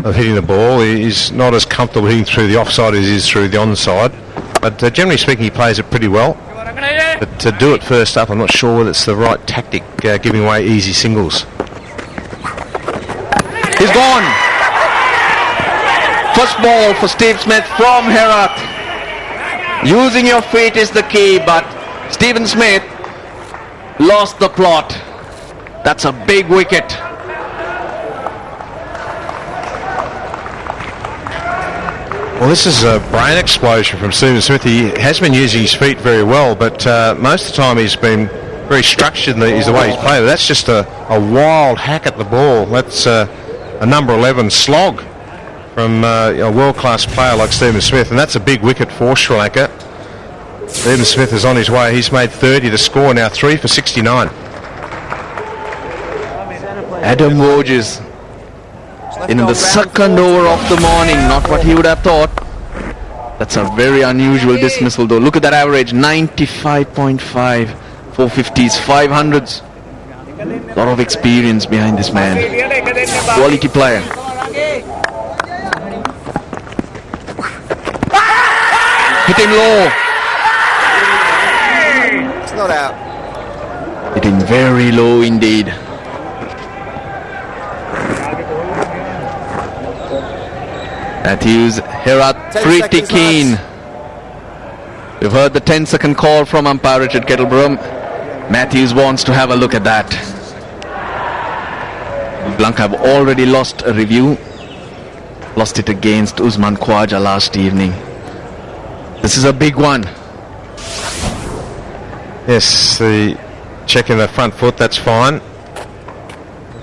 of hitting the ball. He's not as comfortable hitting through the offside as he is through the onside. But generally speaking, he plays it pretty well. But to do it first up, I'm not sure whether it's the right tactic, giving away easy singles. He's gone. First ball for Steve Smith from Herat. Using your feet is the key, but Stephen Smith lost the plot. That's a big wicket. Well, this is a brain explosion from Stephen Smith. He has been using his feet very well, but most of the time he's been very structured in the way he's played. That's just a wild hack at the ball. That's a number 11 slog from a world-class player like Stephen Smith, and that's a big wicket for Sri Lanka. Stephen Smith is on his way. He's made 30 to score now, 3 for 69. Adam Voges in the second over of the morning, not what he would have thought. That's a very unusual dismissal though. Look at that average, 95.5, 450s, 500s. A lot of experience behind this man. Quality player. Hit him low. It's not out. Hitting very low indeed. Matthews, Herat pretty keen. We've heard the 10-second call from umpire Richard Kettleborough. Matthews wants to have a look at that. Lanka have already lost a review. Lost it against Usman Khawaja last evening. This is a big one. Yes, the check in the front foot, that's fine.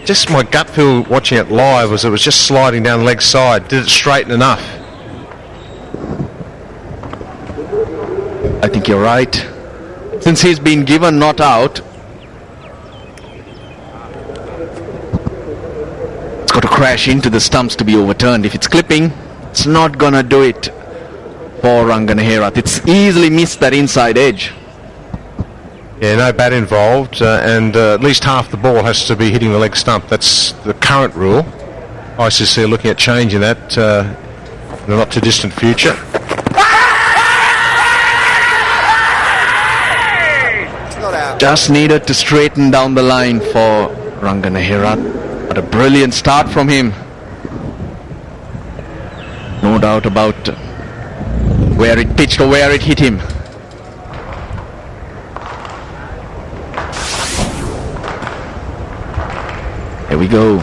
Just my gut feel watching it live was it was just sliding down the leg side. Did it straighten enough? I think you're right. Since he's been given not out, it's got to crash into the stumps to be overturned. If it's clipping, it's not gonna do it for Rangana Herath. It's easily missed that inside edge. Yeah, no bat involved, and at least half the ball has to be hitting the leg stump. That's the current rule. ICC are looking at changing that in the not too distant future. Just needed to straighten down the line for Rangana Herath. But a brilliant start from him. No doubt about where it pitched or where it hit him. Here we go.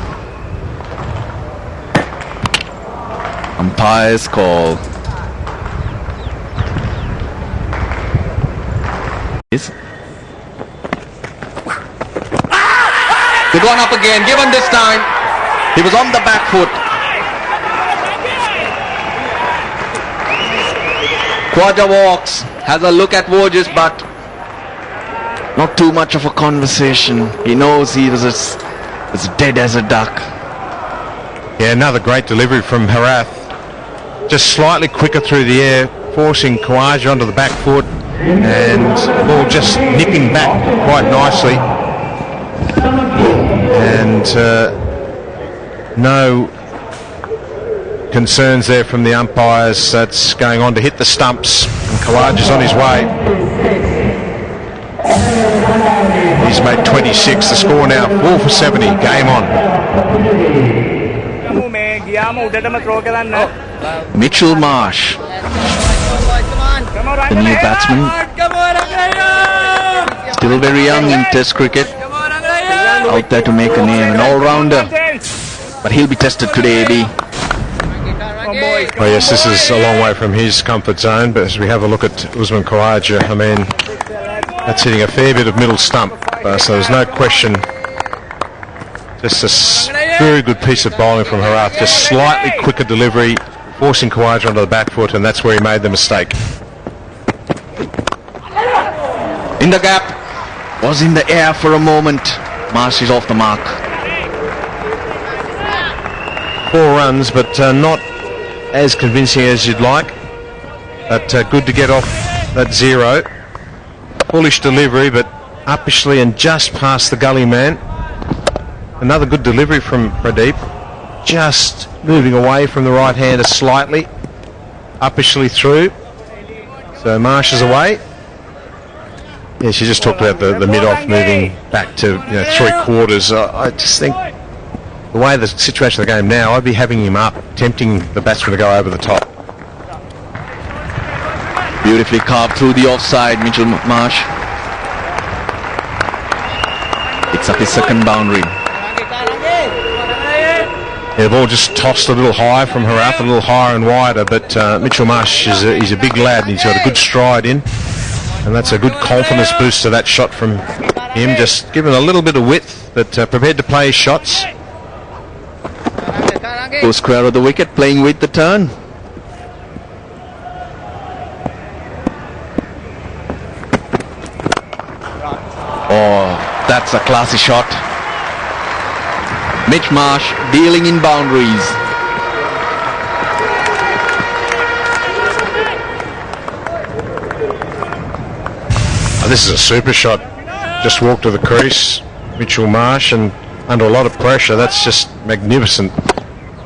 Umpire's call. Yes. They've gone up again, given this time. He was on the back foot. Khawaja walks, has a look at Voges, but not too much of a conversation. He knows he was as dead as a duck. Yeah, another great delivery from Herath. Just slightly quicker through the air, forcing Khawaja onto the back foot, and the ball just nipping back quite nicely. And no concerns there from the umpires. That's going on to hit the stumps, and Khawaja's on his way. He's made 26. The score now 4 for 70. Game on. Mitchell Marsh, the new batsman, still very young in Test cricket, out there to make a name, an all-rounder, but he'll be tested today, AB. Oh yes, this is a long way from his comfort zone, but as we have a look at Usman Khawaja, I mean, that's hitting a fair bit of middle stump, so there's no question. Just a very good piece of bowling from Herath, just slightly quicker delivery, forcing Khawaja onto the back foot, and that's where he made the mistake. In the gap, was in the air for a moment. Marsh is off the mark. 4 runs, but not as convincing as you'd like. But good to get off that 0. Bullish delivery, but uppishly and just past the gully man. Another good delivery from Pradeep. just moving away from the right-hander slightly, uppishly through. So Marsh is away. Yeah, she just talked about the mid-off moving back to three-quarters. I just think the way the situation of the game now, I'd be having him up, tempting the batsman to go over the top. Beautifully carved through the offside, Mitchell Marsh. Picks up his second boundary. Yeah, the ball just tossed a little high from Herath, a little higher and wider, but Mitchell Marsh he's a big lad and he's got a good stride in, and that's a good confidence boost to that shot from him, just given a little bit of width, but prepared to play his shots. Goes square of the wicket, playing with the turn. Oh, that's a classy shot. Mitch Marsh dealing in boundaries. This is a super shot. Just walked to the crease, Mitchell Marsh, and under a lot of pressure. That's just magnificent.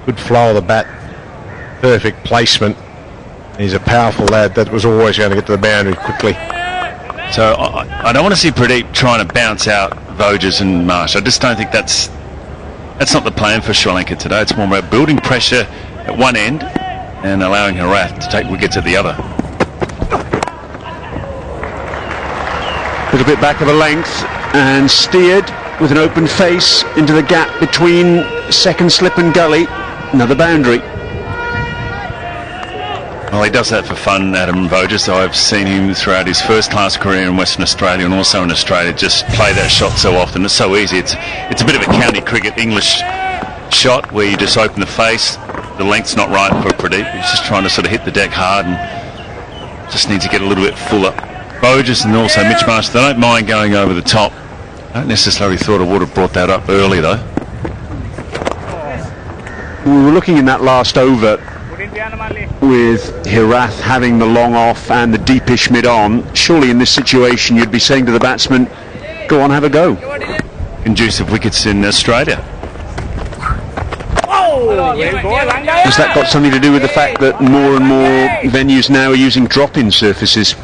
Good flow of the bat. Perfect placement. He's a powerful lad that was always going to get to the boundary quickly. So I don't want to see Pradeep trying to bounce out Voges and Marsh. I just don't think that's not the plan for Sri Lanka today. It's more about building pressure at one end and allowing Herath to take wickets at the other. A little bit back of a length and steered with an open face into the gap between second slip and gully. Another boundary. Well, he does that for fun, Adam Voges. I've seen him throughout his first-class career in Western Australia and also in Australia just play that shot so often. It's so easy. It's a bit of a county cricket English shot where you just open the face. The length's not right for Pradeep. He's just trying to sort of hit the deck hard and just needs to get a little bit fuller. Voges and also Mitch Marsh, they don't mind going over the top. I don't necessarily thought I would have brought that up early though. We were looking in that last over with Herath having the long off and the deepish mid on. Surely in this situation you'd be saying to the batsman, go on, have a go. Conducive wickets in Australia. Has that got something to do with the fact that more and more venues now are using drop-in surfaces?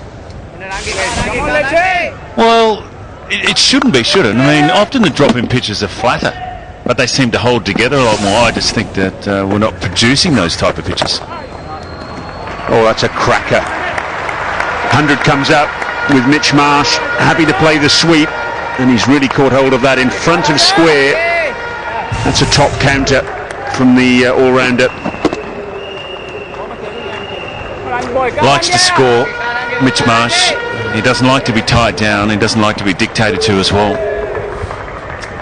Well, it shouldn't be, should it? I mean, often the drop-in pitches are flatter, but they seem to hold together a lot more. I just think that we're not producing those type of pitches. Oh, that's a cracker. 100 comes out with Mitch Marsh, happy to play the sweep, and he's really caught hold of that in front of square. That's a top counter from the all-rounder. Likes to score, Mitch Marsh. He doesn't like to be tied down. He doesn't like to be dictated to as well.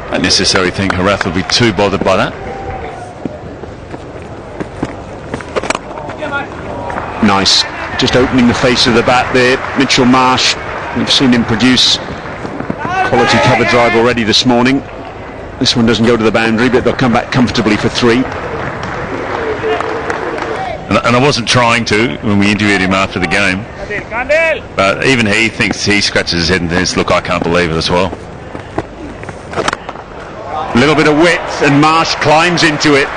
I don't necessarily think Herath will be too bothered by that. Nice. Just opening the face of the bat there. Mitchell Marsh, we've seen him produce quality cover drive already this morning. This one doesn't go to the boundary, but they'll come back comfortably for 3. And I wasn't trying to when we interviewed him after the game. But even he thinks, he scratches his head and says, look, I can't believe it as well. A little bit of width and Marsh climbs into it.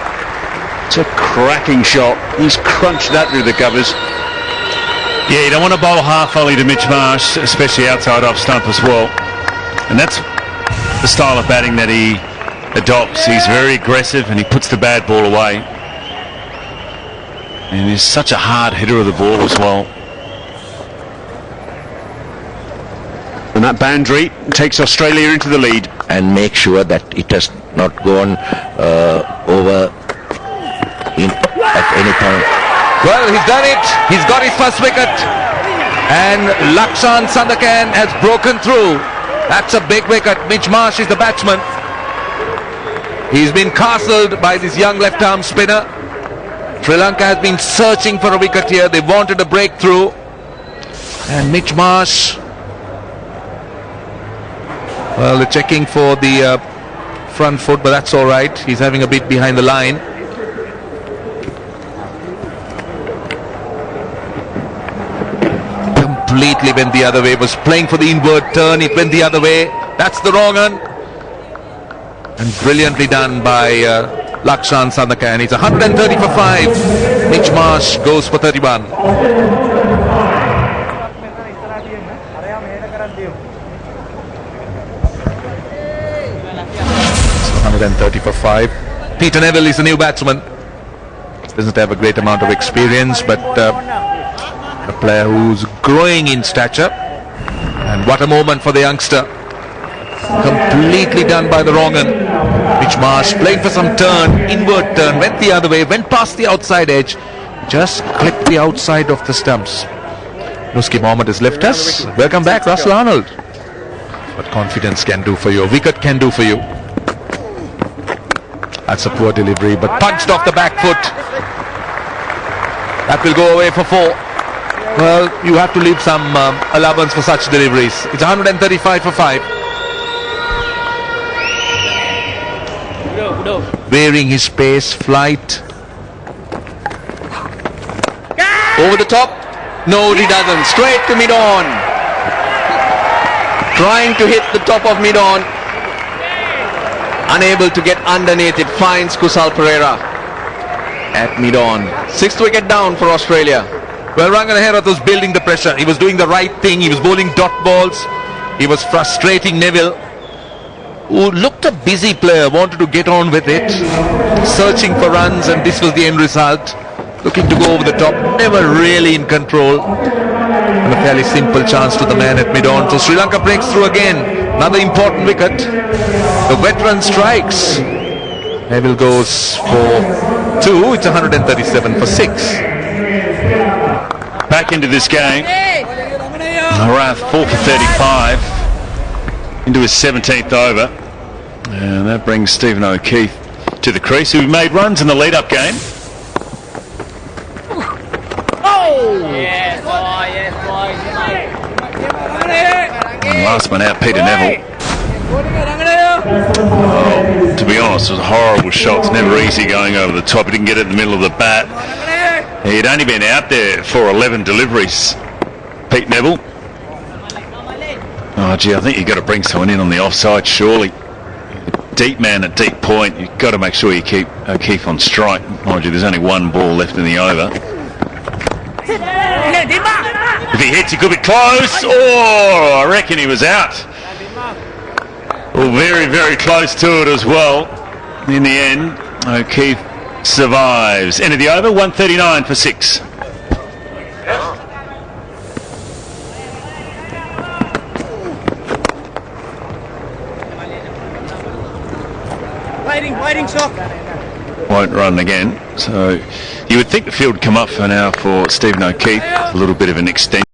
It's a cracking shot. He's crunched that through the covers. Yeah, you don't want to bowl half volley to Mitch Marsh, especially outside off stump as well. And that's the style of batting that he adopts. He's very aggressive and he puts the bad ball away. And he's such a hard hitter of the ball as well. And that boundary takes Australia into the lead. And make sure that it has not gone over at any point. Well, he's done it. He's got his first wicket. And Lakshan Sandakan has broken through. That's a big wicket. Mitch Marsh is the batsman. He's been castled by this young left-arm spinner. Sri Lanka has been searching for a wicket here. They wanted a breakthrough. And Mitch Marsh, well, they're checking for the front foot, but that's all right. He's having a bit behind the line. Completely went the other way. Was playing for the inward turn. It went the other way. That's the wrong one. And brilliantly done by Lakshan Sandakan. It's 130 for 5. Mitch Marsh goes for 31. 130 for 5. Peter Neville is the new batsman. Doesn't have a great amount of experience, but a player who's growing in stature. And what a moment for the youngster. Completely done by the wrong end. Mitch Marsh playing for some turn, inward turn, went the other way, went past the outside edge, just clipped the outside of the stumps. Nusky Mohammed has left us. Welcome back, Russell Arnold. What confidence can do for you, a wicket can do for you. That's a poor delivery, but punched off the back foot. That will go away for 4. Well, you have to leave some allowance for such deliveries. It's 135 for 5. Varying his pace, flight. Over the top. No, he doesn't. Straight to mid-on. Trying to hit the top of mid-on. Unable to get underneath it. Finds Kusal Pereira at mid-on. 6th wicket down for Australia. Well, Ranganahera was building the pressure. He was doing the right thing. He was bowling dot balls. He was frustrating Neville, who looked a busy player, wanted to get on with it, searching for runs, and this was the end result. Looking to go over the top, never really in control. And a fairly simple chance to the man at mid-on. So Sri Lanka breaks through again. Another important wicket. The veteran strikes. Neville goes for 2. It's 137 for 6. Back into this game. Harath 4 for 35. Into his 17th over. And that brings Stephen O'Keefe to the crease, who made runs in the lead-up game. And last one out, Peter Neville. Oh, to be honest, it was horrible shots. Never easy going over the top. He didn't get it in the middle of the bat. He'd only been out there for 11 deliveries, Pete Neville. Oh, gee, I think you've got to bring someone in on the offside, surely. Deep man at deep point. You've got to make sure you keep O'Keefe on strike. Mind you, there's only one ball left in the over. If he hits, he could be close. Oh, I reckon he was out. Well, very, very close to it as well. In the end, O'Keefe survives. End of the over, 139 for 6. Waiting, sock. Won't run again. So you would think the field would come up for now for Stephen O'Keefe. A little bit of an extension.